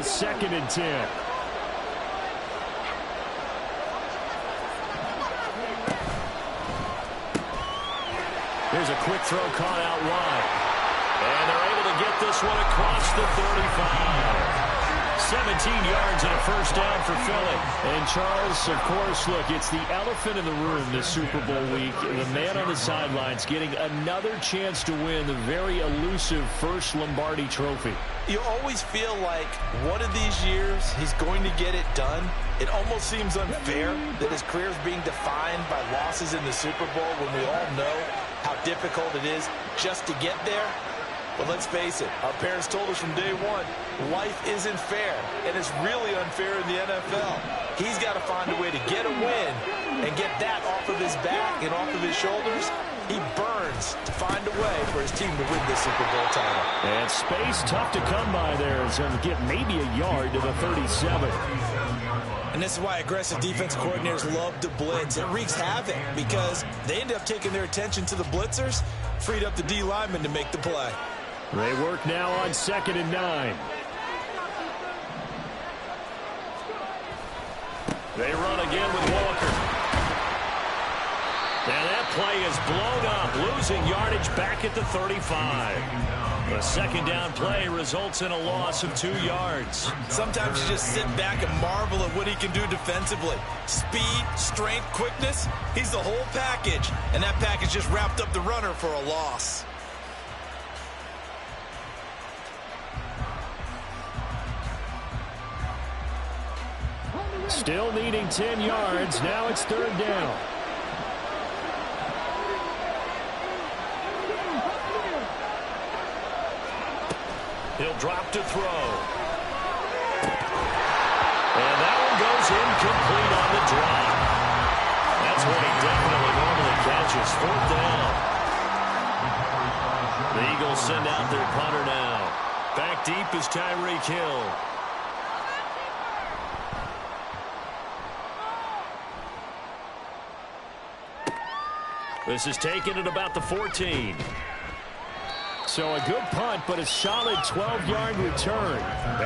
a 2nd and 10. Here's a quick throw caught out wide. And they're able to get this one across the 35. 17 yards and a first down for Philly. And Charles, of course, look, it's the elephant in the room this Super Bowl week. The man on the sidelines getting another chance to win the very elusive first Lombardi trophy. You always feel like one of these years he's going to get it done. It almost seems unfair that his career is being defined by losses in the Super Bowl when we all know how difficult it is just to get there. But let's face it, our parents told us from day one, life isn't fair, and it's really unfair in the NFL. He's got to find a way to get a win and get that off of his back and off of his shoulders. He burns to find a way for his team to win this Super Bowl title. And space tough to come by there as he'll get maybe a yard to the 37. And this is why aggressive defense coordinators love to blitz. It wreaks havoc because they end up taking their attention to the blitzers, freed up the D lineman to make the play. They work now on 2nd and 9. They run again with Walker. And that play is blown up, losing yardage back at the 35. The 2nd down play results in a loss of 2 yards. Sometimes you just sit back and marvel at what he can do defensively. Speed, strength, quickness, he's the whole package. And that package just wrapped up the runner for a loss. Still needing 10 yards. Now it's 3rd down. He'll drop to throw. And that one goes incomplete on the drop. That's what he definitely normally catches. 4th down. The Eagles send out their punter now. Back deep is Tyreek Hill. This is taken at about the 14. So a good punt, but a solid 12-yard return.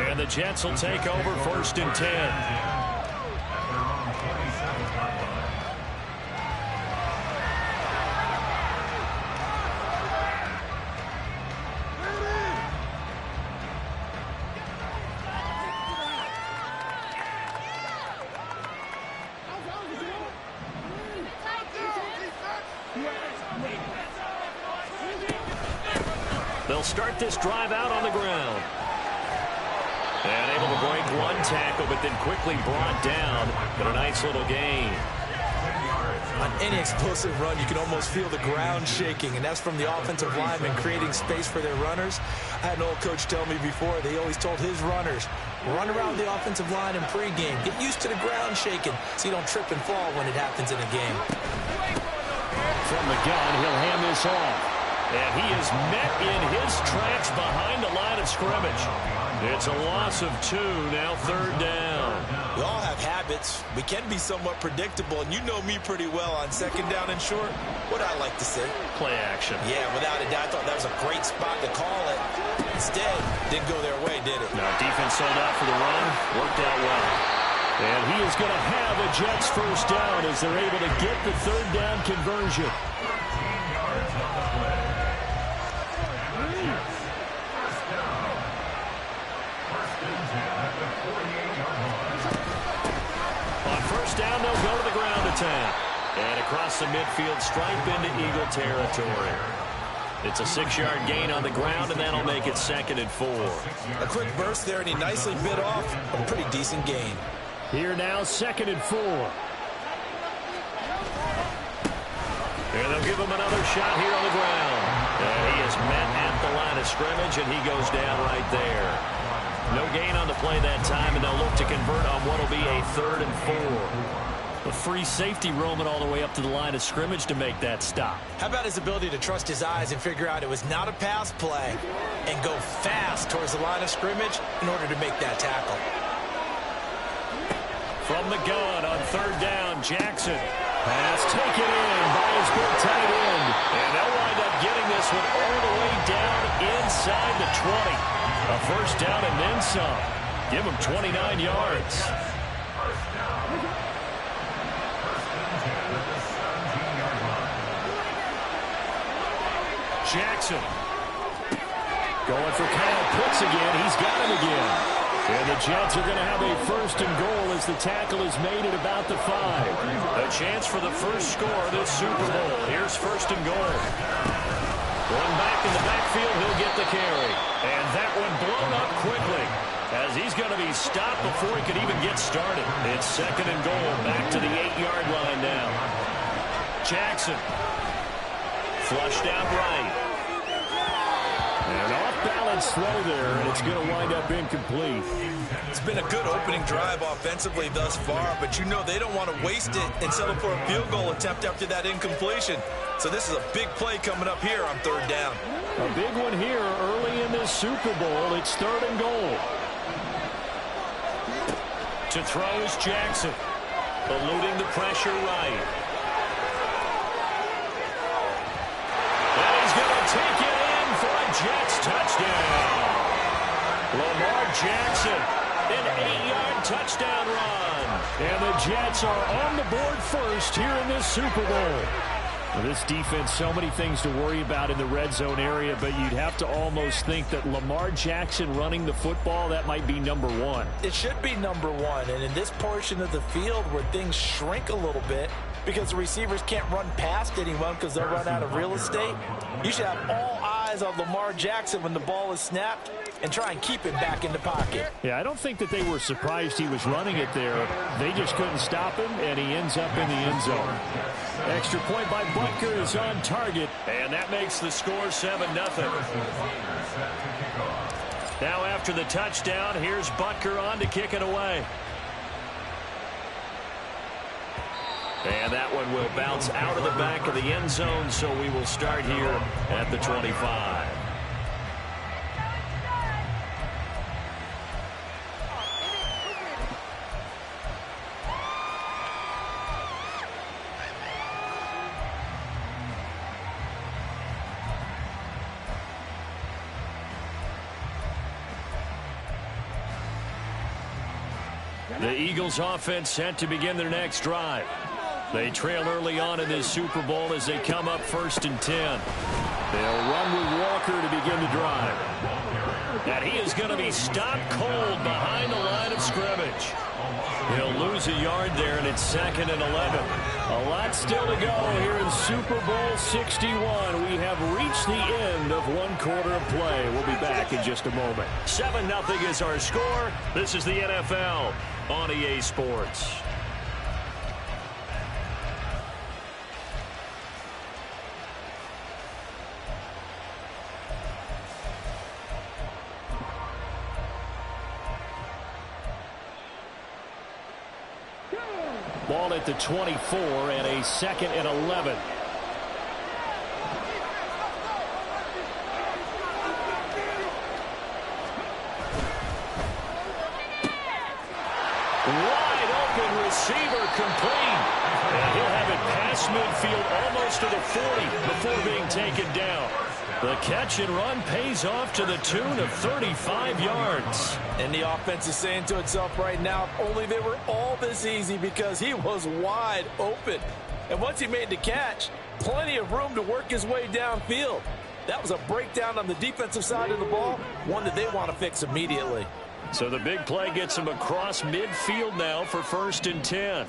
And the Jets will take over 1st and 10. They'll start this drive out on the ground. And able to break one tackle, but then quickly brought down. But a nice little gain. On any explosive run, you can almost feel the ground shaking, and that's from the offensive linemen creating space for their runners. I had an old coach tell me before, they always told his runners, run around the offensive line in pregame. Get used to the ground shaking so you don't trip and fall when it happens in a game. From the gun, he'll hand this off. And he is met in his tracks behind the line of scrimmage. It's a loss of 2, now 3rd down. We all have habits. We can be somewhat predictable, and you know me pretty well on 2nd down and short. What I like to say? Play action. Yeah, without a doubt, I thought that was a great spot to call it. Instead, didn't go their way, did it? No, defense sold out for the run. Worked out well. And he is going to have a Jets 1st down as they're able to get the 3rd down conversion. On 1st down, they'll go to the ground attack. And across the midfield, stripe into Eagle territory. It's a 6-yard gain on the ground, and that'll make it 2nd and 4. A quick burst there, and he nicely bit off a pretty decent gain. Here now, 2nd and 4. And they'll give him another shot here on the ground. And he is met at the line of scrimmage, and he goes down right there. No gain on the play that time, and they'll look to convert on what will be a 3rd and 4. A free safety roaming all the way up to the line of scrimmage to make that stop. How about his ability to trust his eyes and figure out it was not a pass play and go fast towards the line of scrimmage in order to make that tackle. From the gun on 3rd down, Jackson. Pass taken in by his good tight end. And they'll wind up getting this one all the way down inside the 20. A 1st down and then some. Give him 29 yards. Jackson. Going for Kyle Pitts again. He's got him again. And the Jets are going to have a first and goal as the tackle is made at about the 5. A chance for the first score of this Super Bowl. Here's first and goal. Going back in the backfield, he'll get the carry. And that one blown up quickly as he's going to be stopped before he could even get started. It's second and goal, back to the 8-yard line now. Jackson. Flushed out right. An off-balance throw there, and it's going to wind up incomplete. It's been a good opening drive offensively thus far, but you know they don't want to waste it and settle for a field goal attempt after that incompletion. So this is a big play coming up here on third down. A big one here early in this Super Bowl. It's third and goal. To throw is Jackson. Eluding the pressure right. And he's going to take it in for a Jets touchdown. Lamar Jackson, an 8-yard touchdown run. And the Jets are on the board first here in this Super Bowl. This defense, so many things to worry about in the red zone area, but you'd have to almost think that Lamar Jackson running the football, that might be number one. It should be number one, and in this portion of the field where things shrink a little bit because the receivers can't run past anyone because they'll run out of real estate, you should have all eyes on Lamar Jackson when the ball is snapped and try and keep it back in the pocket. Yeah, I don't think that they were surprised he was running it there. They just couldn't stop him, and he ends up in the end zone. Extra point by Butker is on target, and that makes the score 7-0. Now after the touchdown, here's Butker on to kick it away. And that one will bounce out of the back of the end zone, so we will start here at the 25. The Eagles offense set to begin their next drive. They trail early on in this Super Bowl as they come up 1st and 10. They'll run with Walker to begin the drive. And he is going to be stopped cold behind the line of scrimmage. He'll lose a yard there, and it's 2nd and 11. A lot still to go here in Super Bowl 61. We have reached the end of one quarter of play. We'll be back in just a moment. 7-0 is our score. This is the NFL on EA Sports. Ball at the 24 and a 2nd and 11. Wide open receiver complete. And he'll have it past midfield almost to the 40 before being taken down. The catch and run pays off to the tune of 35 yards. And the offense is saying to itself right now, if only they were all this easy, because he was wide open. And once he made the catch, plenty of room to work his way downfield. That was a breakdown on the defensive side of the ball, one that they want to fix immediately. So the big play gets him across midfield now for 1st and 10. And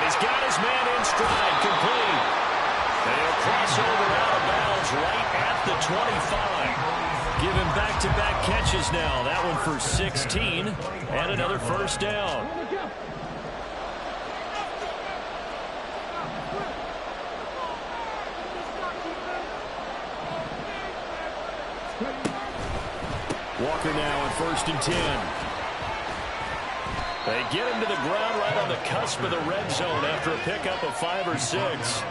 he's got his man in stride, complete. And he'll cross over out of bounds right at the 25. Give him back-to-back catches now. That one for 16 and another first down. Walker now on 1st and 10. They get him to the ground right on the cusp of the red zone after a pickup of 5 or 6.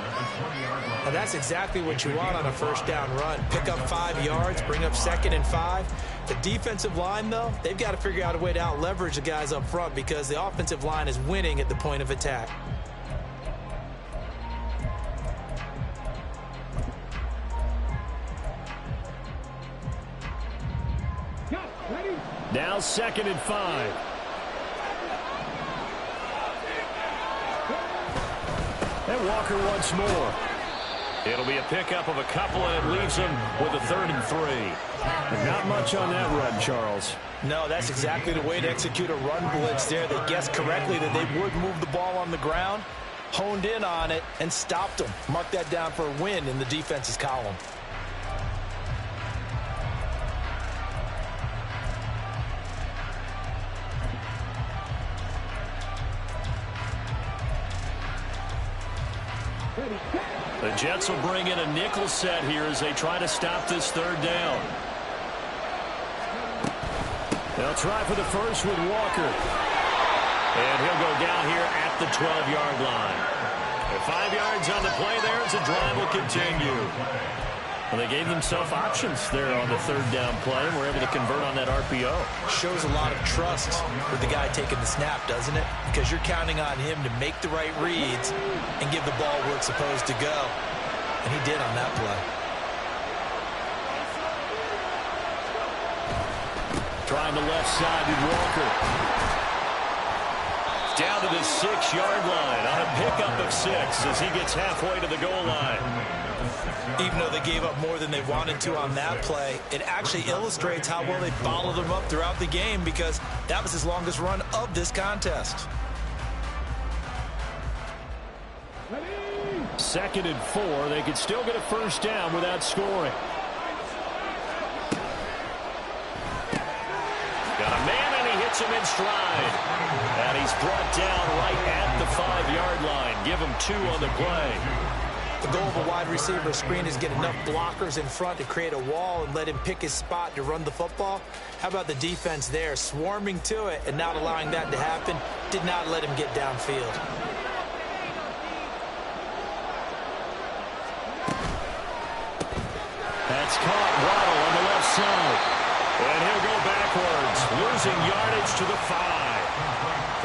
And that's exactly what you want on a first down run. Pick up 5 yards, bring up 2nd and 5. The defensive line, though, they've got to figure out a way to out-leverage the guys up front because the offensive line is winning at the point of attack. Now 2nd and 5. And Walker once more. It'll be a pickup of a couple, and it leaves him with a 3rd and 3. And not much on that run, Charles. No, that's exactly the way to execute a run blitz there. They guessed correctly that they would move the ball on the ground, honed in on it, and stopped them. Mark that down for a win in the defense's column. The Jets will bring in a nickel set here as they try to stop this 3rd down. They'll try for the first with Walker. And he'll go down here at the 12-yard line. 5 yards on the play there as the drive will continue. Well, they gave themselves options there on the 3rd down play and were able to convert on that RPO. Shows a lot of trust with the guy taking the snap, doesn't it? Because you're counting on him to make the right reads and give the ball where it's supposed to go. And he did on that play. Trying the left side with Walker. Down to the 6-yard line on a pickup of 6 as he gets halfway to the goal line. Even though they gave up more than they wanted to on that play, it actually illustrates how well they followed them up throughout the game, because that was his longest run of this contest. 2nd and 4. They could still get a first down without scoring. Got a man, and he hits him in stride. And he's brought down right at the 5-yard line. Give him 2 on the play. The goal of a wide receiver screen is get enough blockers in front to create a wall and let him pick his spot to run the football. How about the defense there, swarming to it and not allowing that to happen? Did not let him get downfield. That's caught. Waddle on the left side. And he'll go backwards, losing yardage to the 5.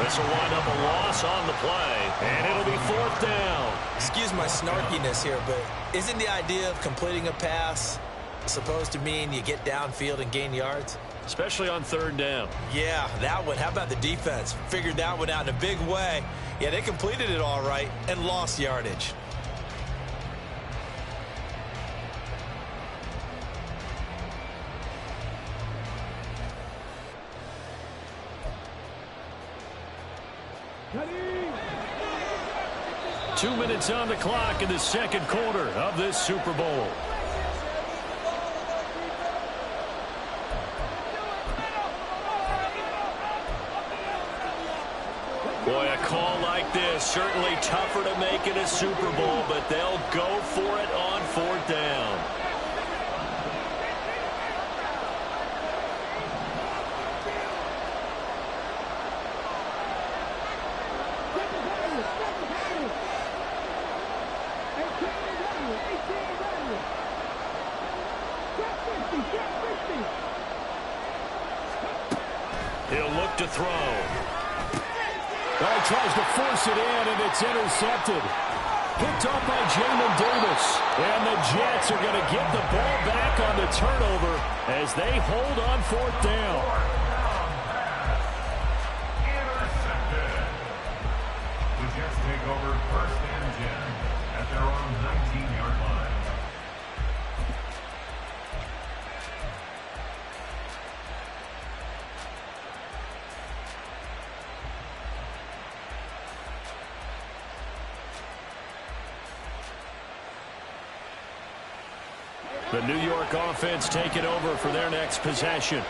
This will wind up a loss on the play, and it'll be 4th down. Excuse my snarkiness here, but isn't the idea of completing a pass supposed to mean you get downfield and gain yards? Especially on 3rd down. Yeah, that one. How about the defense? Figured that one out in a big way. Yeah, they completed it all right and lost yardage. Two minutes on the clock in the 2nd quarter of this Super Bowl. Boy, a call like this, certainly tougher to make in a Super Bowl, but they'll go for it on 4th down. He'll look to throw. Well, he tries to force it in, and it's intercepted. Picked off by Jamin Davis. And the Jets are going to get the ball back on the turnover as they hold on 4th down. Intercepted. The Jets take over 1st and 10 at their own 19-yard line. The New York offense taking over for their next possession.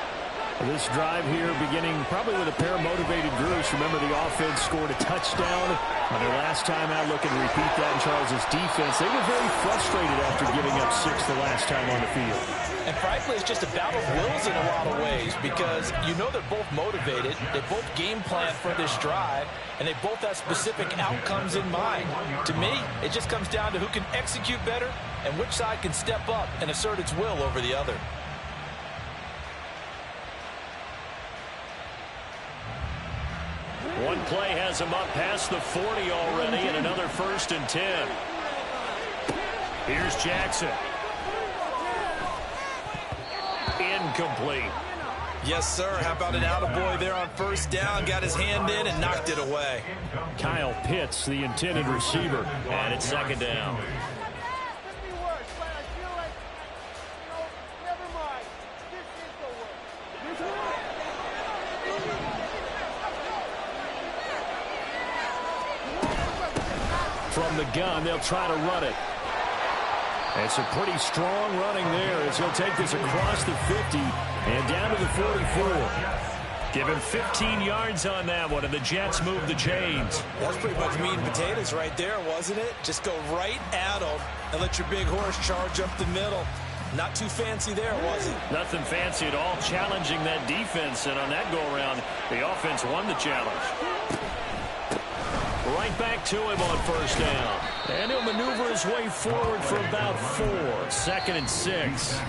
This drive here beginning probably with a pair of motivated groups. Remember, the offense scored a touchdown on their last time out. Looking to repeat that in Charles's defense. They were very frustrated after giving up 6 the last time on the field. And frankly, it's just a battle of wills in a lot of ways, because you know they're both motivated, they both game plan for this drive, and they both have specific outcomes in mind. To me, it just comes down to who can execute better and which side can step up and assert its will over the other. One play has him up past the 40 already, and another 1st and 10. Here's Jackson. Incomplete. Yes, sir. How about an attaboy there on first down? Got his hand in and knocked it away. Kyle Pitts, the intended receiver, and it's second down. From the gun, they'll try to run it. And some pretty strong running there as he'll take this across the 50 and down to the 44. Give him 15 yards on that one, and the Jets move the chains. That's pretty much meat and potatoes right there, wasn't it? Just go right at them and let your big horse charge up the middle. Not too fancy there, was it? Nothing fancy at all, challenging that defense, and on that go-around, the offense won the challenge. Right back to him on first down. And he'll maneuver his way forward for about 4. 2nd and 6.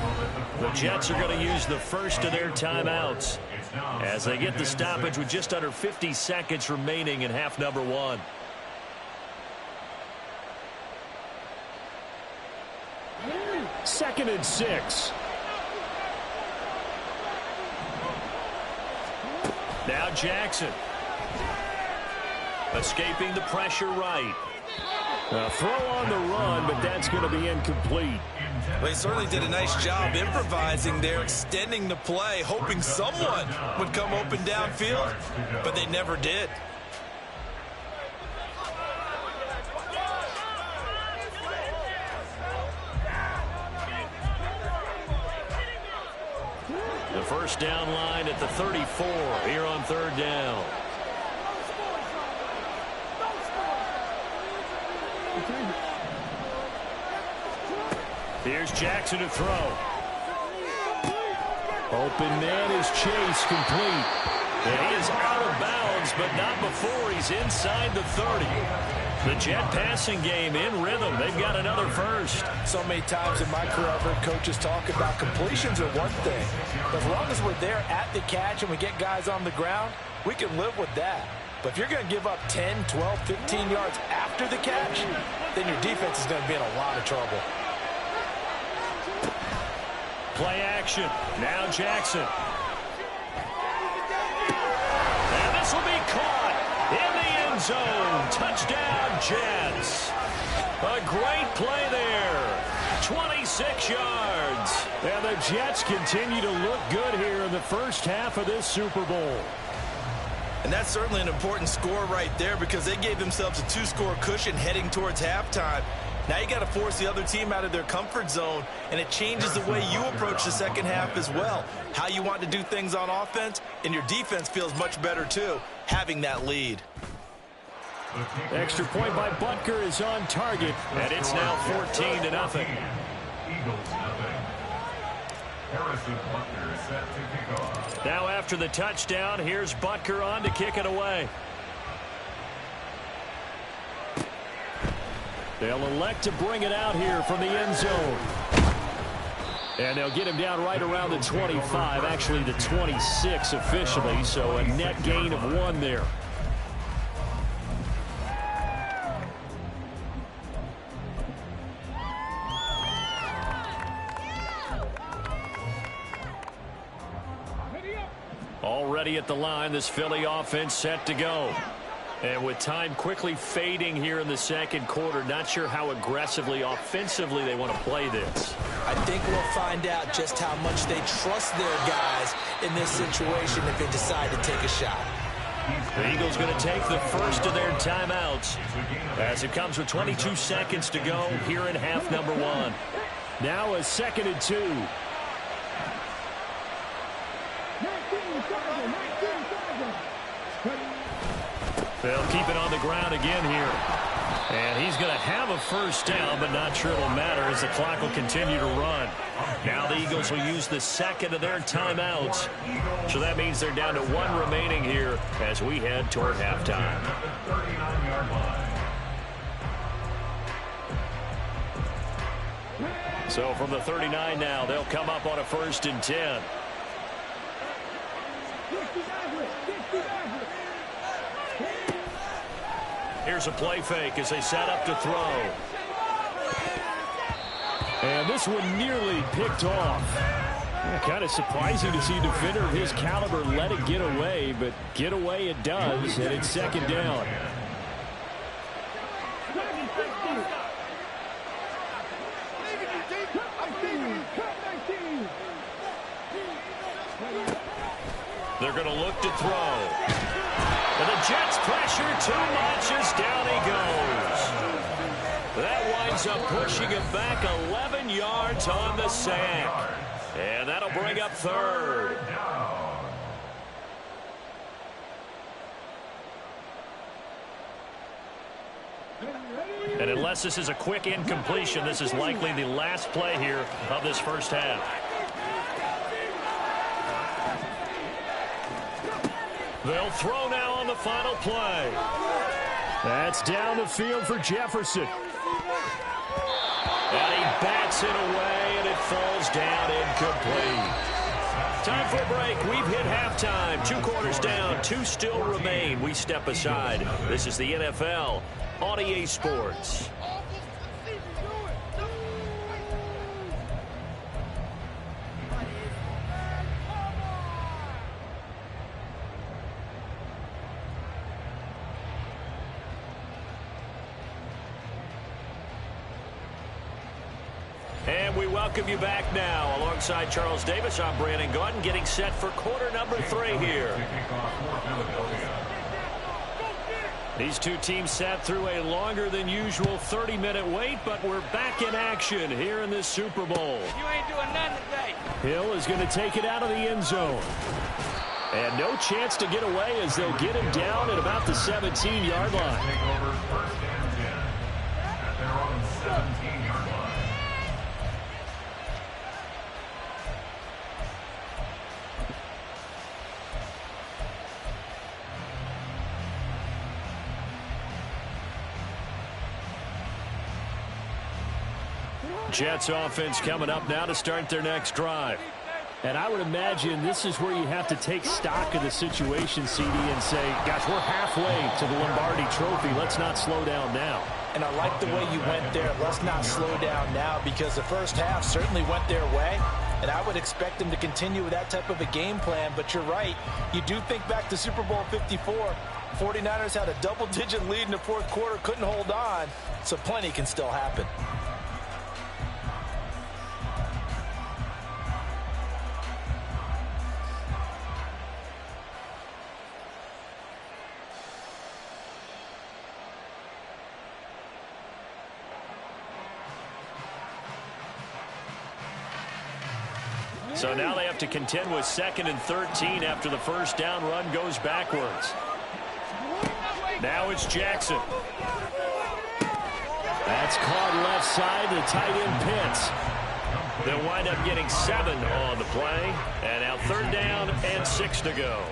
The Jets are going to use the first of their timeouts as they get the stoppage with just under 50 seconds remaining in half number 1. Second and 6. Now Jackson. Escaping the pressure right. A throw on the run, but that's going to be incomplete. Well, he certainly did a nice job improvising there, extending the play, hoping someone would come open downfield, but they never did. The first down line at the 34 here on third down. Here's Jackson to throw. Open man is Chase, complete. And he is out of bounds, but not before he's inside the 30. The Jet passing game in rhythm. They've got another first. So many times in my career I've heard coaches talk about completions are one thing. As long as we're there at the catch and we get guys on the ground, we can live with that. But if you're going to give up 10, 12, 15 yards after the catch, then your defense is going to be in a lot of trouble. Play action. Now Jackson. And this will be caught in the end zone. Touchdown, Jets. A great play there. 26 yards. And the Jets continue to look good here in the first half of this Super Bowl. And that's certainly an important score right there because they gave themselves a 2-score cushion heading towards halftime. Now you got to force the other team out of their comfort zone, and it changes the way you approach the second half as well. How you want to do things on offense, and your defense feels much better too, having that lead. Extra point by Butker is on target, and it's now 14-0. Eagles nothing. Harrison Butker set to kick off. Now after the touchdown, here's Butker on to kick it away. They'll elect to bring it out here from the end zone. And they'll get him down right around the 25, actually the 26 officially, so a net gain of 1 there. Already at the line, this Philly offense set to go. And with time quickly fading here in the second quarter, not sure how aggressively, offensively they want to play this. I think we'll find out just how much they trust their guys in this situation if they decide to take a shot. The Eagles going to take the first of their timeouts as it comes with 22 seconds to go here in half number 1. Now a 2nd and 2. They'll keep it on the ground again here. And he's going to have a first down, but not sure it'll matter as the clock will continue to run. Now the Eagles will use the second of their timeouts. So that means they're down to 1 remaining here as we head toward halftime. So from the 39 now, they'll come up on a 1st and 10. Here's a play fake as they set up to throw. And this one nearly picked off. Yeah, kind of surprising to see a defender of his caliber let it get away, but get away it does, and it's second down. They're going to look to throw. And the Jets pressure too much as down he goes. That winds up pushing him back 11 yards on the sack. And that'll bring up third. And unless this is a quick incompletion, this is likely the last play here of this first half. They'll throw now on the final play. That's down the field for Jefferson. And he bats it away, and it falls down incomplete. Time for a break. We've hit halftime. 2 quarters down, 2 still remain. We step aside. This is the NFL on EA Sports. And we welcome you back now. Alongside Charles Davis, I'm Brandon Gordon, getting set for quarter number 3 here. These two teams sat through a longer than usual 30-minute wait, but we're back in action here in this Super Bowl. You ain't doing nothing today. Hill is going to take it out of the end zone. And no chance to get away as they'll get him down at about the 17-yard line. Take over first and 10 at their own 17-yard line. Jets offense coming up now to start their next drive. And I would imagine this is where you have to take stock of the situation, CD, and say, gosh, we're halfway to the Lombardi Trophy. Let's not slow down now. And I like the way you went there. Let's not slow down now, because the first half certainly went their way. And I would expect them to continue with that type of a game plan. But you're right. You do think back to Super Bowl 54. 49ers had a double-digit lead in the fourth quarter, couldn't hold on. So plenty can still happen. So now they have to contend with 2nd and 13 after the first down run goes backwards. Now it's Jackson. That's caught left side to tight end Pitts. They'll wind up getting 7 on the play. And now 3rd down and 6 to go.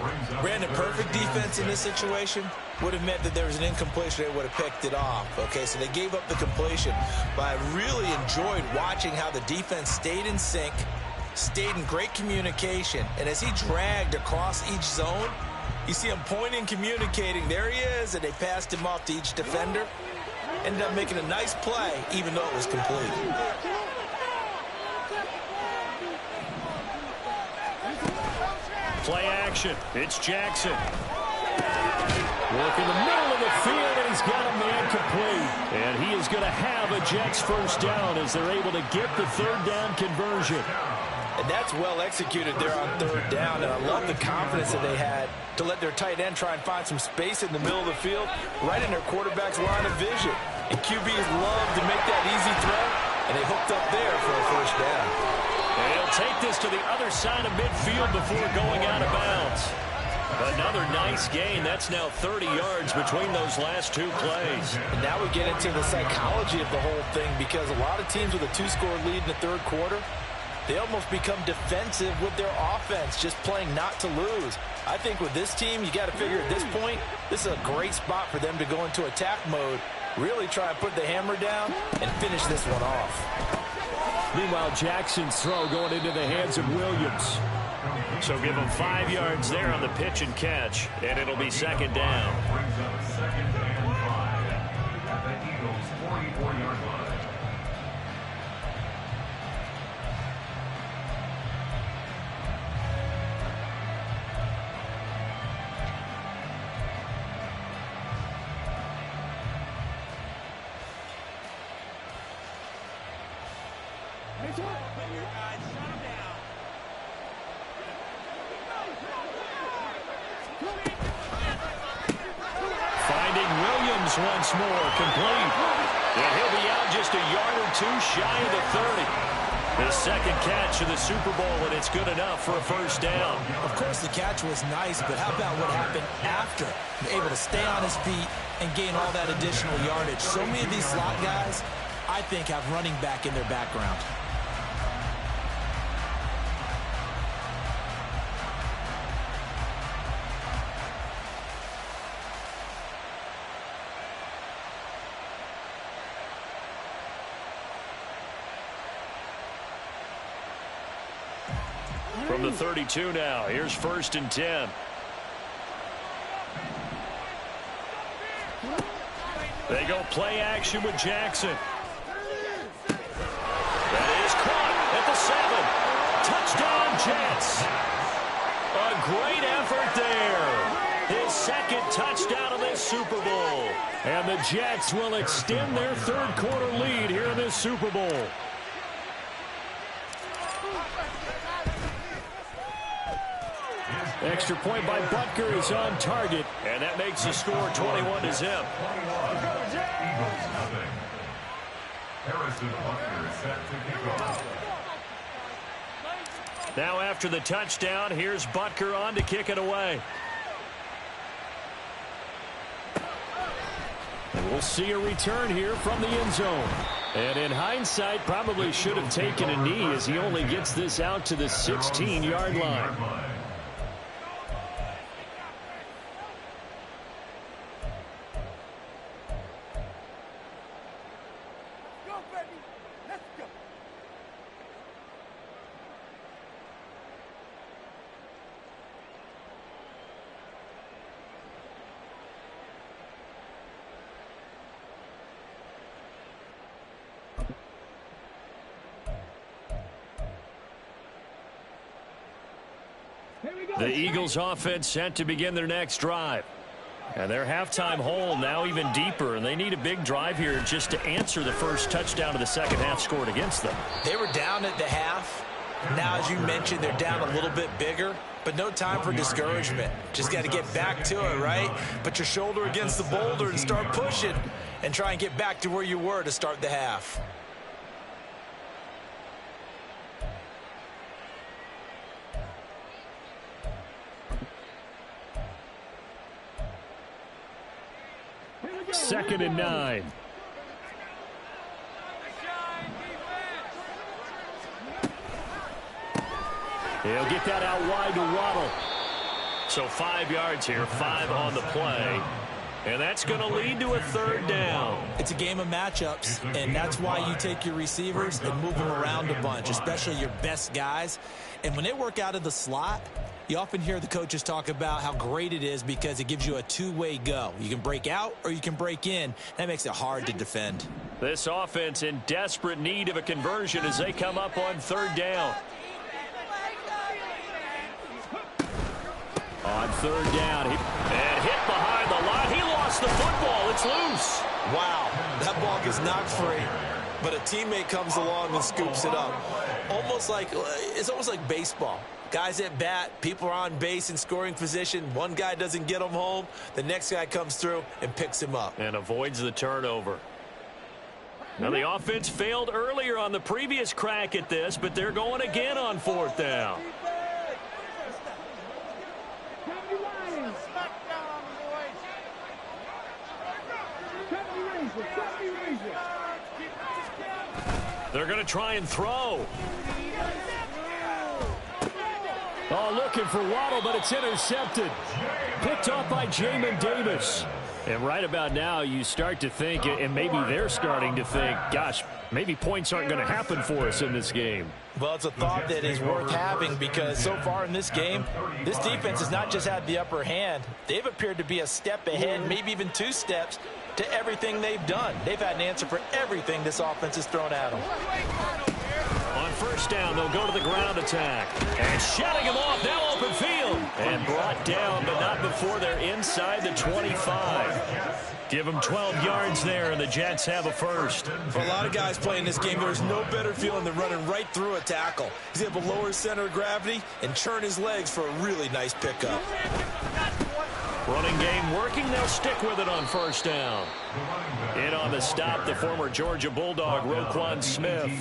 Brandon, perfect defense in this situation would have meant that there was an incompletion. They would have picked it off. Okay, so they gave up the completion. But I really enjoyed watching how the defense stayed in sync, stayed in great communication, and as he dragged across each zone, you see him pointing, communicating. There he is, and they passed him off to each defender. Ended up making a nice play, even though it was complete. Play action. It's Jackson. Work in the middle of the field, and he's got a man complete. And he is going to have a Jets first down as they're able to get the 3rd down conversion. And that's well executed there on 3rd down. And I love the confidence that they had to let their tight end try and find some space in the middle of the field, right in their quarterback's line of vision. And QBs love to make that easy throw, and they hooked up there for a first down. And he'll take this to the other side of midfield before going out of bounds. Another nice gain. That's now 30 yards between those last 2 plays. And now we get into the psychology of the whole thing, because a lot of teams with a 2-score lead in the 3rd quarter, they almost become defensive with their offense, just playing not to lose. I think with this team, you got to figure at this point, this is a great spot for them to go into attack mode, really try and put the hammer down and finish this one off. Meanwhile, Jackson's throw going into the hands of Williams. So give him 5 yards there on the pitch and catch, and it'll be 2nd down. Brings up 2nd and 5 at the Eagles' 44-yard line. Finding Williams once more, complete. And he'll be out just a yard or two shy of the 30. His second catch of the Super Bowl, and it's good enough for a first down. Of course, the catch was nice, but how about what happened after? Able to stay on his feet and gain all that additional yardage. So many of these slot guys, I think, have running back in their background. From the 32 now, here's 1st and 10. They go play action with Jackson. That is caught at the 7. Touchdown, Jets. A great effort there. His second touchdown of this Super Bowl. And the Jets will extend their third-quarter lead here in this Super Bowl. Extra point by Butker is on target, and that makes the score 21-0. Now after the touchdown, here's Butker on to kick it away. And we'll see a return here from the end zone. And in hindsight, probably should have taken a knee as he only gets this out to the 16-yard line. The Eagles offense set to begin their next drive. And their halftime hole now even deeper, and they need a big drive here just to answer the first touchdown of the second half scored against them. They were down at the half. Now, as you mentioned, they're down a little bit bigger, but no time for discouragement. Just got to get back to it, right? Put your shoulder against the boulder and start pushing and try and get back to where you were to start the half. Second and 9. He'll get that out wide to Waddle. So 5 yards here, 5 on the play. And that's going to lead to a third down. It's a game of matchups, and that's why you take your receivers and move them around a bunch, especially your best guys. And when they work out of the slot, you often hear the coaches talk about how great it is because it gives you a two-way go. You can break out or you can break in. That makes it hard to defend. This offense in desperate need of a conversion as they come up on third down. On third down, and hit behind the line. He lost the football. It's loose. Wow, that ball gets knocked free, but a teammate comes along and scoops it up. It's almost like baseball. Guys at bat, people are on base in scoring position. One guy doesn't get him home. The next guy comes through and picks him up. And avoids the turnover. Now the offense failed earlier on the previous crack at this, but they're going again on fourth down. They're going to try and throw. Oh, looking for Waddle, but it's intercepted. Picked off by Jamin Davis. And right about now, you start to think, and maybe they're starting to think, gosh, maybe points aren't going to happen for us in this game. Well, it's a thought that is worth having because so far in this game, this defense has not just had the upper hand. They've appeared to be a step ahead, maybe even 2 steps to everything they've done. They've had an answer for everything this offense has thrown at them. On On first down, they'll go to the ground attack. And shutting him off, now open field. And brought down, but not before they're inside the 25. Give them 12 yards there, and the Jets have a first. For a lot of guys playing this game, there's no better feeling than running right through a tackle. He's able to lower his center of gravity and churn his legs for a really nice pickup. Running game working. They'll stick with it on first down. In on the stop, the former Georgia Bulldog, Roquan Smith.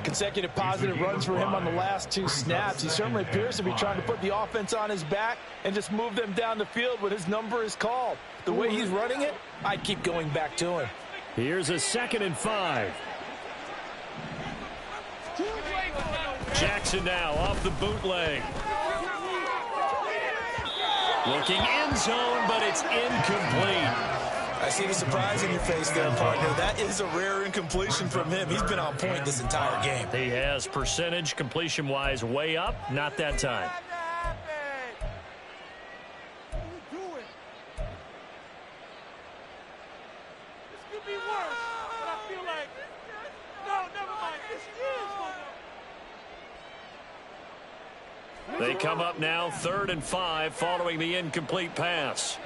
Consecutive positive runs for him on the last 2 snaps. He certainly appears to be trying to put the offense on his back and just move them down the field when his number is called. The way he's running it, I'd keep going back to him. Here's a 2nd and 5. Jackson now off the bootleg. Looking end zone, but it's incomplete. I see the surprise in your face there, partner. That is a rare incompletion from him. He's been on point this entire game. He has percentage completion-wise way up. Not that time. They come up now 3rd and 5 following the incomplete pass.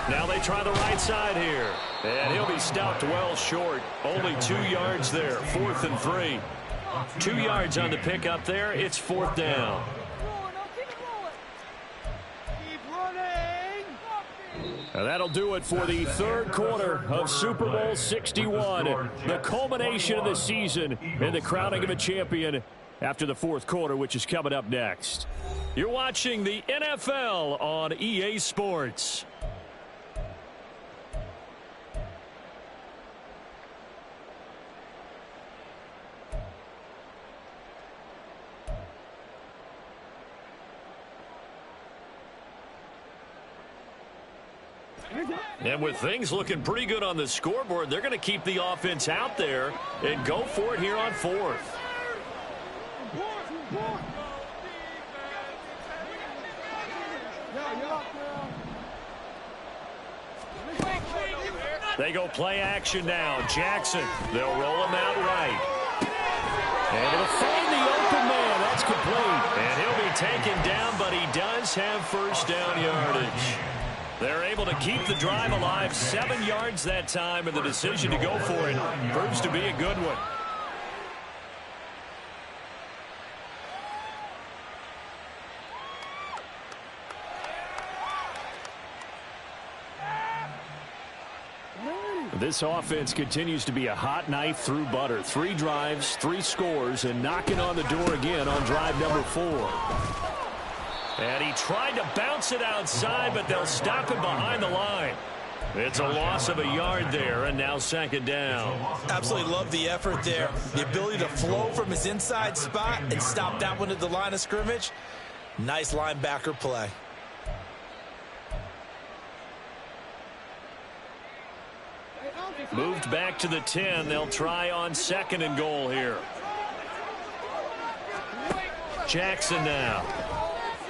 Now they try the right side here. And he'll be stopped well short. Only 2 yards there. 4th and 3. 2 yards on the pickup there. It's 4th down. And that'll do it for the 3rd quarter of Super Bowl 61. The culmination of the season and the crowning of a champion after the 4th quarter, which is coming up next. You're watching the NFL on EA Sports. And with things looking pretty good on the scoreboard, they're going to keep the offense out there and go for it here on 4th. They go play action now. Jackson, they'll roll him out right. And it'll find the open man. That's complete. And he'll be taken down, but he does have first down yardage. They're able to keep the drive alive. 7 yards that time, and the decision to go for it proves to be a good one. This offense continues to be a hot knife through butter. 3 drives, 3 scores, and knocking on the door again on drive number 4. And he tried to bounce it outside, but they'll stop him behind the line. It's a loss of a yard there, and now 2nd down. Absolutely love the effort there. The ability to flow from his inside spot and stop that one at the line of scrimmage. Nice linebacker play. Moved back to the 10. They'll try on 2nd and goal here. Jackson now.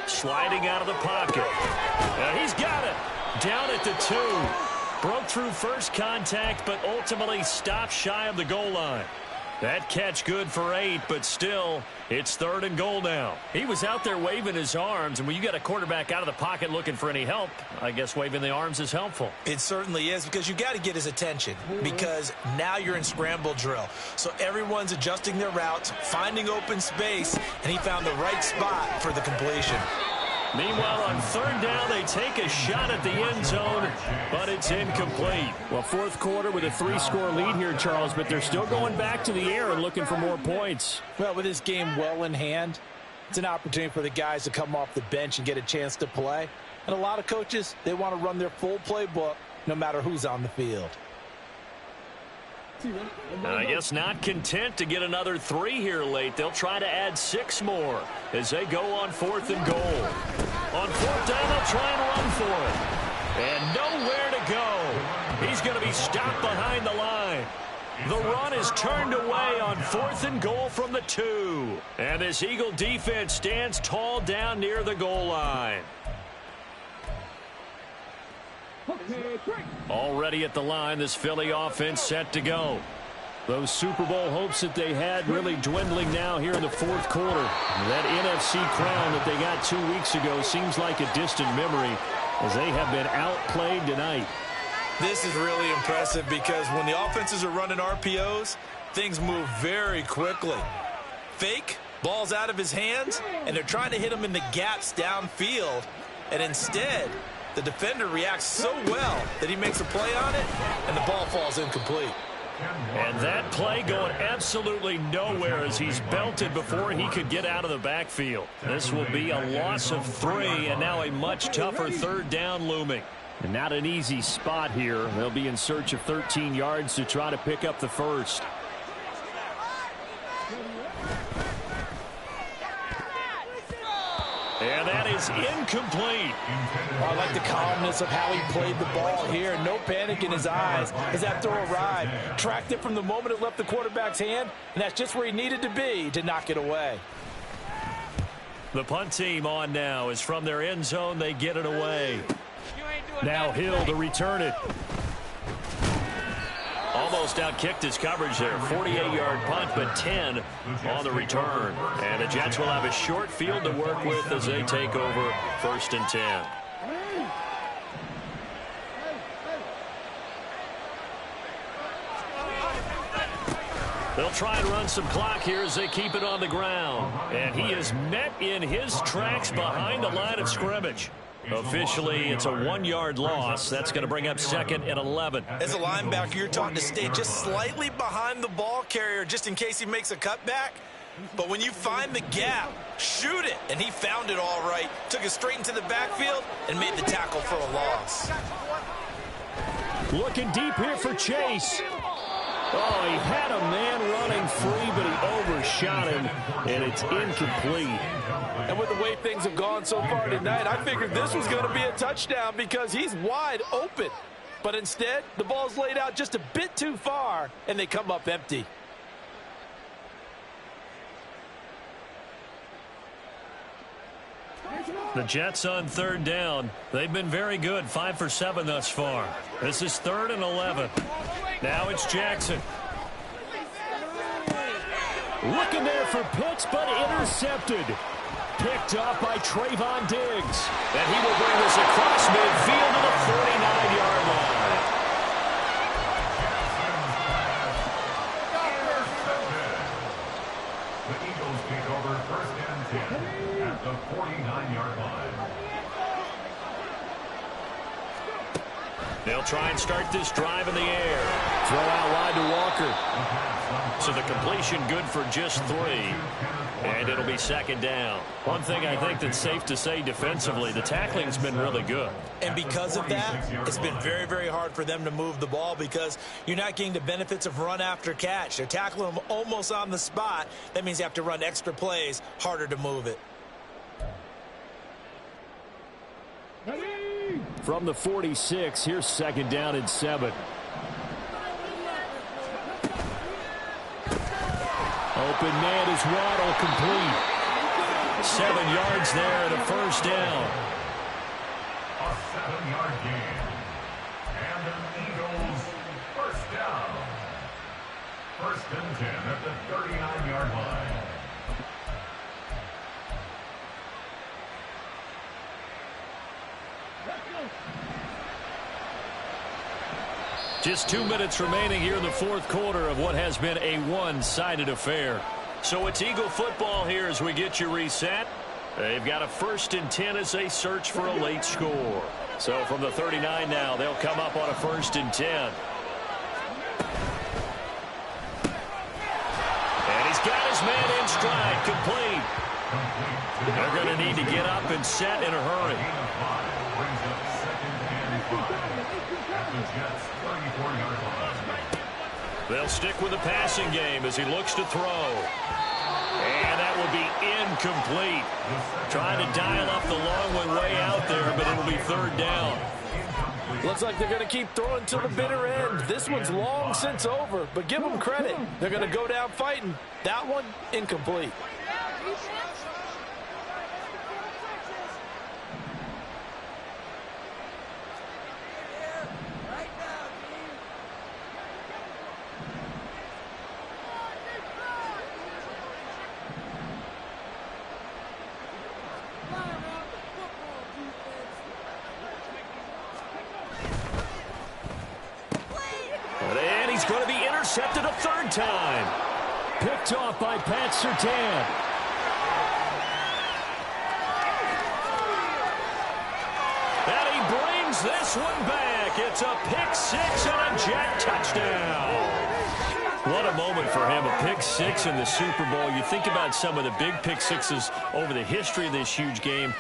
Sliding out of the pocket. He's got it. Down at the 2. Broke through first contact, but ultimately stopped shy of the goal line. That catch good for 8, but still, it's 3rd and goal now. He was out there waving his arms, and when you got a quarterback out of the pocket looking for any help, I guess waving the arms is helpful. It certainly is, because you got to get his attention, because now you're in scramble drill. So everyone's adjusting their routes, finding open space, and he found the right spot for the completion. Meanwhile, on 3rd down, they take a shot at the end zone, but it's incomplete. Well, 4th quarter with a 3-score lead here, Charles, but they're still going back to the air and looking for more points. Well, with this game well in hand, it's an opportunity for the guys to come off the bench and get a chance to play. And a lot of coaches, they want to run their full playbook no matter who's on the field. I guess not content to get another 3 here late. They'll try to add 6 more as they go on 4th and goal. On 4th down, they'll try and run for it. And nowhere to go. He's going to be stopped behind the line. The run is turned away on 4th and goal from the 2. And this Eagle defense stands tall down near the goal line. Already at the line, this Philly offense set to go. Those Super Bowl hopes that they had really dwindling now here in the fourth quarter. That NFC crown that they got 2 weeks ago seems like a distant memory as they have been outplayed tonight. This is really impressive because when the offenses are running RPOs, things move very quickly. Fake, ball's out of his hands, and they're trying to hit him in the gaps downfield. And instead, the defender reacts so well that he makes a play on it, and the ball falls incomplete. And that play going absolutely nowhere as he's belted before he could get out of the backfield. This will be a loss of 3, and now a much tougher third down looming. And not an easy spot here. They'll be in search of 13 yards to try to pick up the first. And that is incomplete. I like the calmness of how he played the ball here. No panic in his eyes as that throw arrived. Tracked it from the moment it left the quarterback's hand, and that's just where he needed to be to knock it away. The punt team on now is from their end zone. They get it away. Now Hill to return it. Almost outkicked his coverage there. 48-yard punt, but 10 on the return. And the Jets will have a short field to work with as they take over 1st and 10. They'll try and run some clock here as they keep it on the ground. And he is met in his tracks behind the line of scrimmage. Officially, it's a 1-yard loss. That's going to bring up 2nd and 11. As a linebacker, you're taught to stay just slightly behind the ball carrier just in case he makes a cutback. But when you find the gap, shoot it. And he found it all right. Took it straight into the backfield and made the tackle for a loss. Looking deep here for Chase. Oh, he had a man running free, but he overshot him, and it's incomplete. And with the way things have gone so far tonight, I figured this was going to be a touchdown because he's wide open. But instead, the ball's laid out just a bit too far, and they come up empty. The Jets on 3rd down. They've been very good, 5 for 7 thus far. This is 3rd and 11. Now it's Jackson. Looking there for Pitts, but intercepted. Picked up by Trayvon Diggs. And he will bring this across midfield to the 49-yard line. The Eagles take over 1st and 10 at the 49-yard line. They'll try and start this drive in the air. Throw out wide to Walker. So the completion good for just 3. And it'll be 2nd down. One thing I think that's safe to say defensively, the tackling's been really good. And because of that, it's been very, very hard for them to move the ball because you're not getting the benefits of run after catch. They're tackling them almost on the spot. That means you have to run extra plays, harder to move it. From the 46, here's 2nd down and 7. Open man is Waddle, complete. 7 yards there and a 1st down. A 7-yard gain. And an Eagles 1st down. 1st and 10 at the 39-yard line. Just 2 minutes remaining here in the 4th quarter of what has been a one-sided affair. So it's Eagle football here as we get you reset. They've got a 1st and 10 as they search for a late score. So from the 39 now, they'll come up on a 1st and 10. And he's got his man in stride, complete. They're going to need to get up and set in a hurry. Brings up 2nd and 5 at the Jets 34-yard line. They'll stick with the passing game as he looks to throw. And that will be incomplete. Trying to dial up the long one way out there, but it'll be 3rd down. Looks like they're going to keep throwing to the bitter end. This one's long since over, but give them credit. They're going to go down fighting. That one, incomplete. He's going to be intercepted a third time. Picked off by Pat Surtain. And he brings this one back. It's a pick six and a Jet touchdown. What a moment for him, a pick six in the Super Bowl. You think about some of the big pick sixes over the history of this huge game.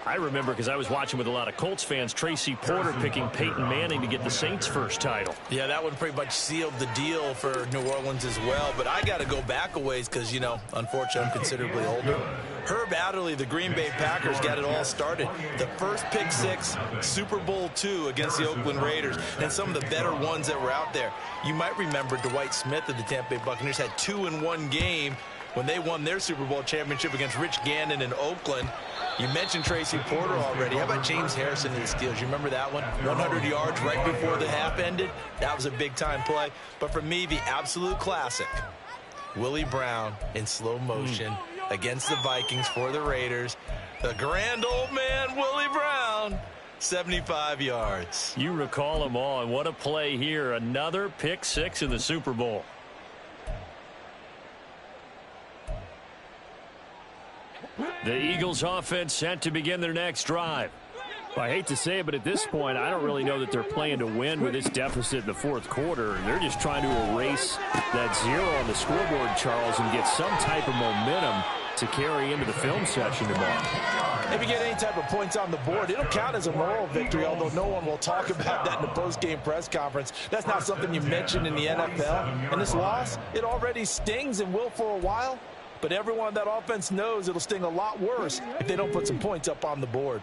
I remember, because I was watching with a lot of Colts fans, Tracy Porter picking Peyton Manning to get the Saints' first title. Yeah, that one pretty much sealed the deal for New Orleans as well. But I got to go back a ways because, you know, unfortunately, I'm considerably older. Herb Adderley, the Green Bay Packers, got it all started. The first pick six, Super Bowl II against the Oakland Raiders, and some of the better ones that were out there. You might remember Dwight Smith of the Tampa Bay Buccaneers had 2 in one game when they won their Super Bowl championship against Rich Gannon in Oakland. You mentioned Tracy Porter already. How about James Harrison in the Steelers? You remember that one? 100 yards right before the half ended? That was a big-time play. But for me, the absolute classic, Willie Brown in slow motion against the Vikings for the Raiders. The grand old man, Willie Brown, 75 yards. You recall them all, and what a play here. Another pick six in the Super Bowl. The Eagles offense set to begin their next drive. I hate to say it, but at this point, I don't really know that they're playing to win with this deficit in the fourth quarter. They're just trying to erase that zero on the scoreboard, Charles, and get some type of momentum to carry into the film session tomorrow. If you get any type of points on the board, it'll count as a moral victory, although no one will talk about that in the post-game press conference. That's not something you mention in the NFL. And this loss, it already stings and will for a while. But everyone on that offense knows it'll sting a lot worse if they don't put some points up on the board.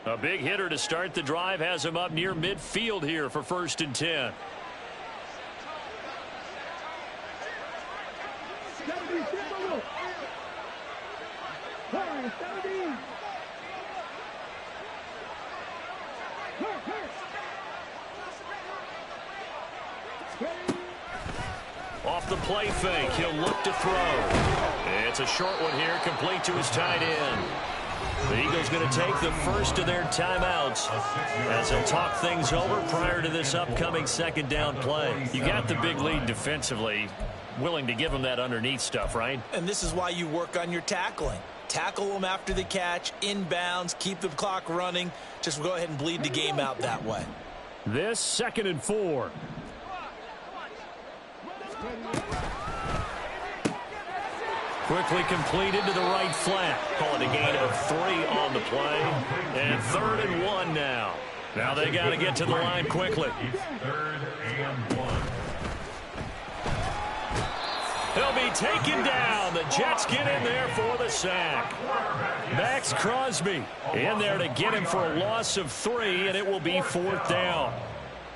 A big hitter to start the drive has him up near midfield here for 1st and 10. Off the play fake, he'll look to throw. It's a short one here, complete to his tight end. The Eagles going to take the first of their timeouts as they'll talk things over prior to this upcoming second down play. You got the big lead defensively, willing to give them that underneath stuff, right? And this is why you work on your tackling. Tackle them after the catch, inbounds, keep the clock running. Just go ahead and bleed the game out that way. This 2nd and 4. Quickly completed to the right flat. Calling a gain of 3 on the play. And 3rd and 1 now. Now they got to get to the line quickly. 3rd and 1. He'll be taken down. The Jets get in there for the sack. Max Crosby in there to get him for a loss of 3, and it will be 4th down.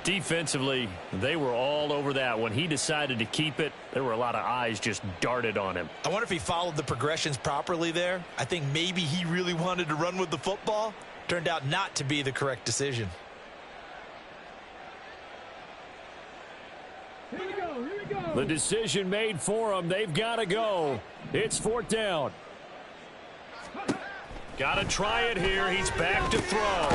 Defensively, they were all over that. When he decided to keep it, there were a lot of eyes just darted on him. I wonder if he followed the progressions properly there. I think maybe he really wanted to run with the football. Turned out not to be the correct decision. Here we go. The decision made for him. They've got to go. It's 4th down. Got to try it here. He's back to throw.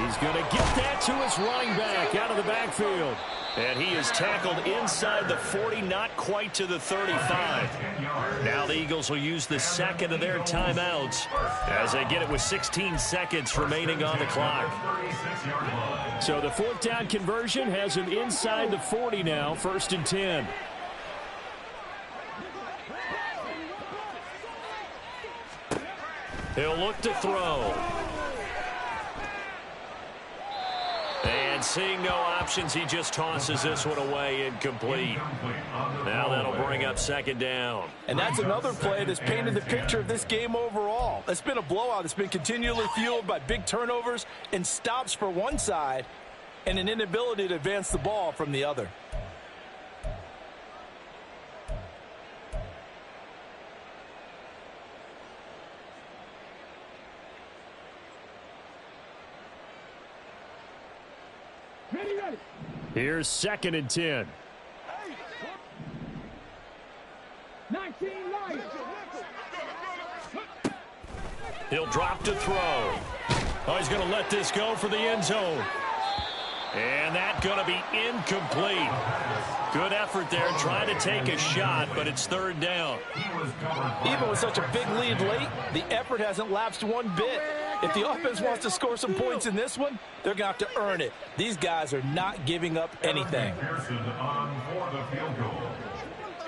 He's going to get that to his running back out of the backfield. And he is tackled inside the 40, not quite to the 35. Now the Eagles will use the second of their timeouts as they get it with 16 seconds remaining on the clock. So the 4th down conversion has him inside the 40 now, 1st and 10. He'll look to throw. And seeing no options, he just tosses this one away incomplete. Now that'll bring up 2nd down. And that's another play that's painted the picture of this game overall. It's been a blowout. It's been continually fueled by big turnovers and stops for one side and an inability to advance the ball from the other. Ready. Here's 2nd and 10. 19 right. He'll drop to throw. Oh, he's going to let this go for the end zone. And that's going to be incomplete. Good effort there trying to take a shot, but it's third down. Even with such a big lead late, the effort hasn't lapsed one bit. If the offense wants to score some points in this one, they're going to have to earn it. These guys are not giving up anything.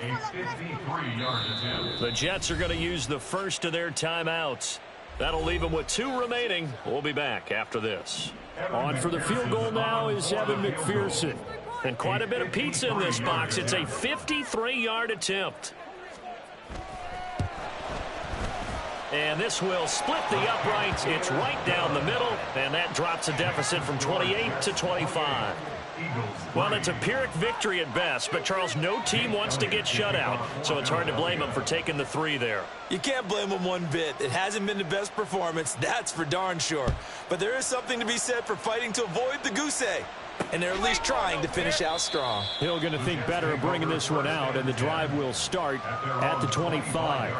A 53-yard attempt. The Jets are going to use the first of their timeouts. That'll leave them with 2 remaining. We'll be back after this. On for the field goal now is Evan McPherson. And quite a bit of pizza in this box. It's a 53-yard attempt. And this will split the uprights. It's right down the middle, and that drops a deficit from 28 to 25. Well, it's a Pyrrhic victory at best, but, Charles, no team wants to get shut out, so it's hard to blame them for taking the 3 there. You can't blame them one bit. It hasn't been the best performance, that's for darn sure. But there is something to be said for fighting to avoid the goose egg. And they're at least trying to finish out strong. Hill going to think better of bringing this one out, and the drive will start at the 25.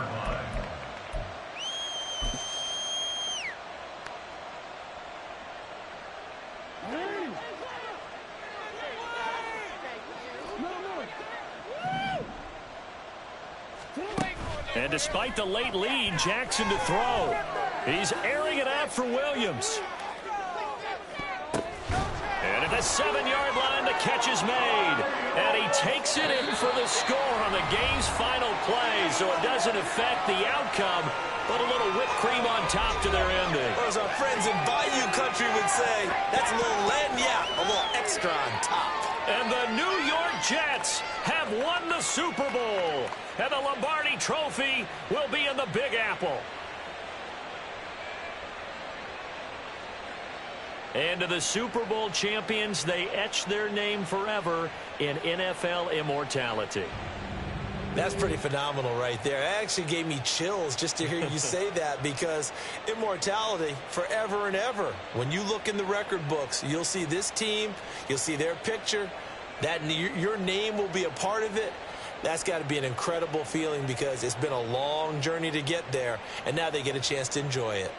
And despite the late lead, Jackson to throw. He's airing it out for Williams. And at the 7-yard line, the catch is made. And he takes it in for the score on the game's final play, so it doesn't affect the outcome, but a little whipped cream on top to their ending. Or as our friends in Bayou Country would say, that's a little lagniappe, a little extra on top. And the New York Jets have won the Super Bowl. And the Lombardi Trophy will be in the Big Apple. And to the Super Bowl champions, they etch their name forever in NFL immortality. That's pretty phenomenal right there. It actually gave me chills just to hear you say that, because immortality forever and ever. When you look in the record books, you'll see this team, you'll see their picture, that your name will be a part of it. That's got to be an incredible feeling, because it's been a long journey to get there, and now they get a chance to enjoy it.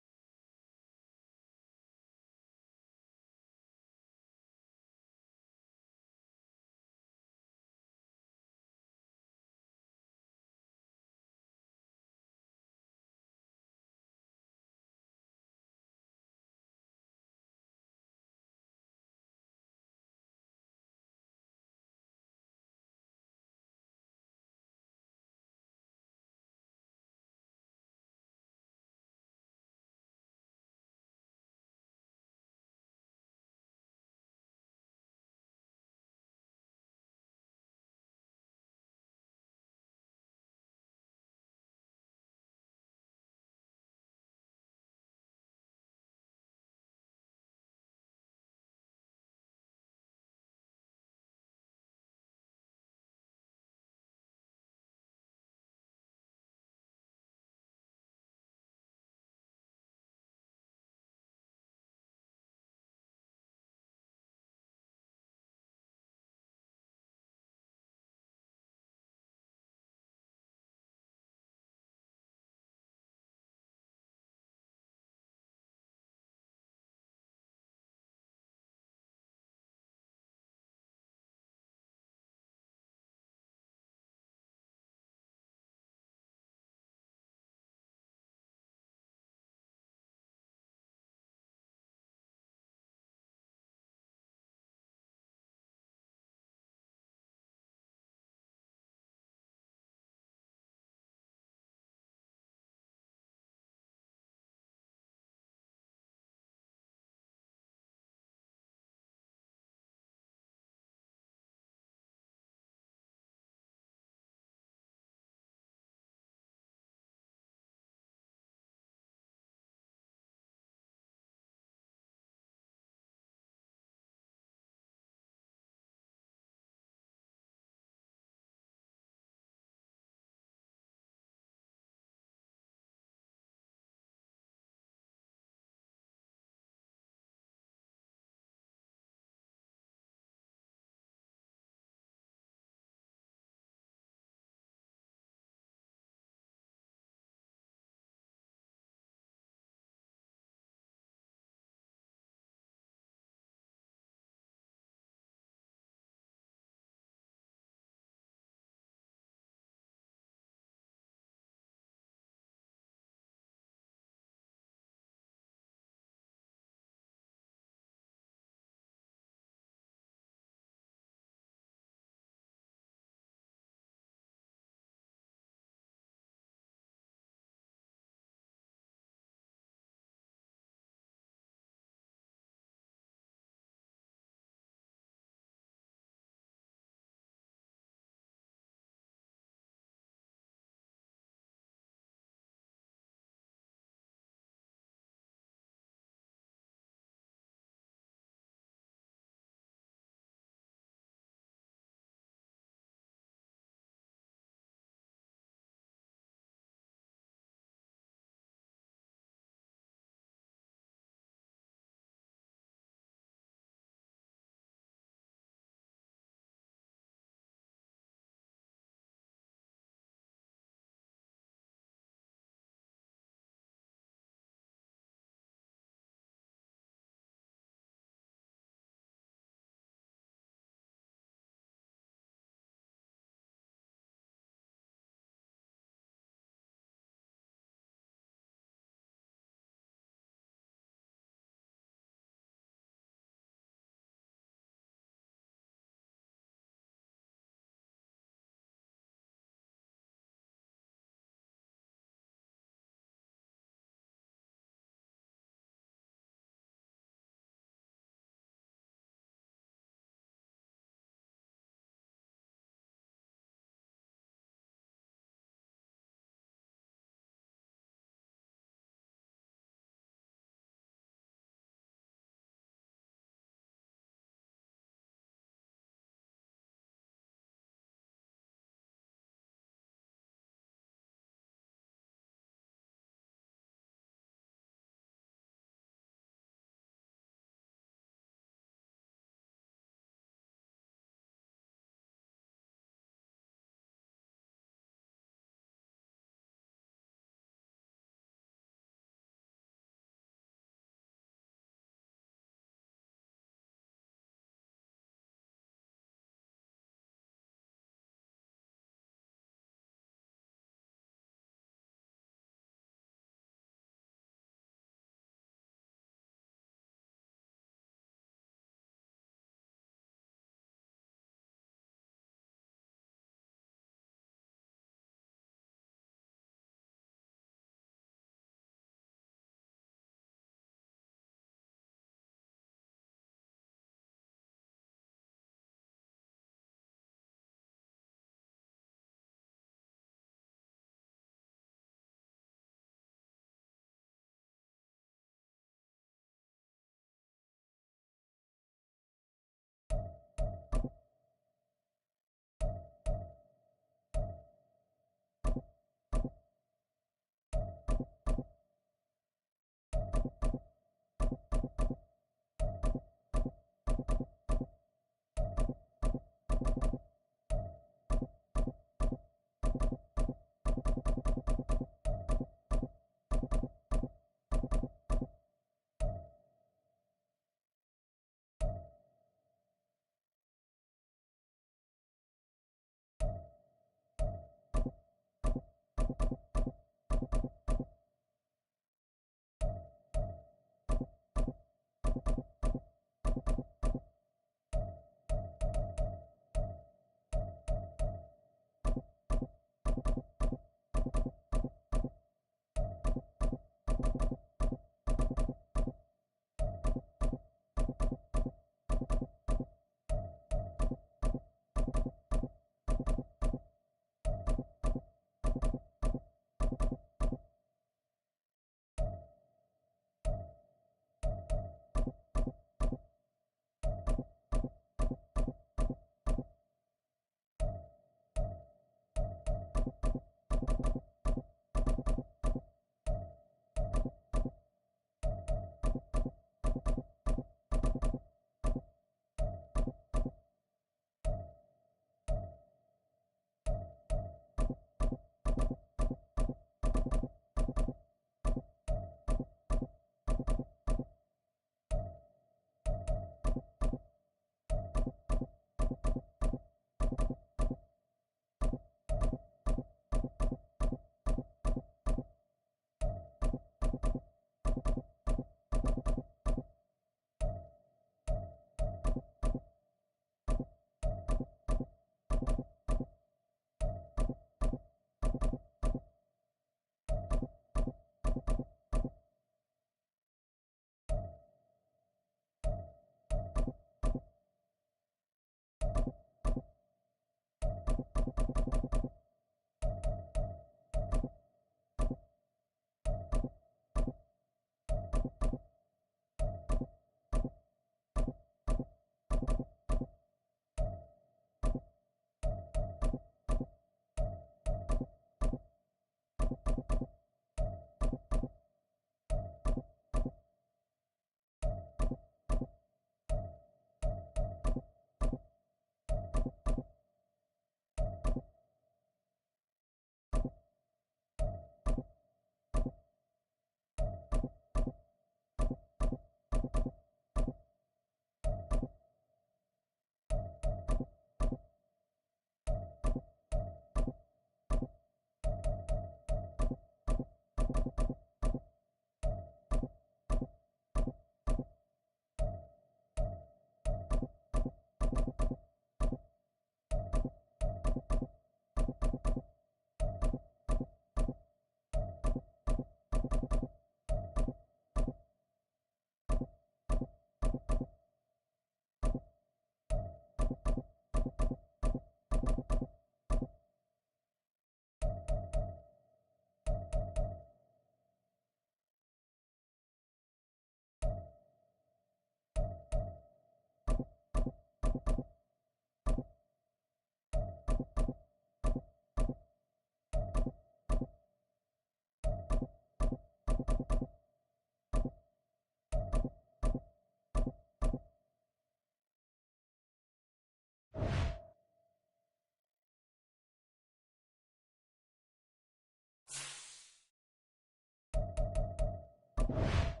10.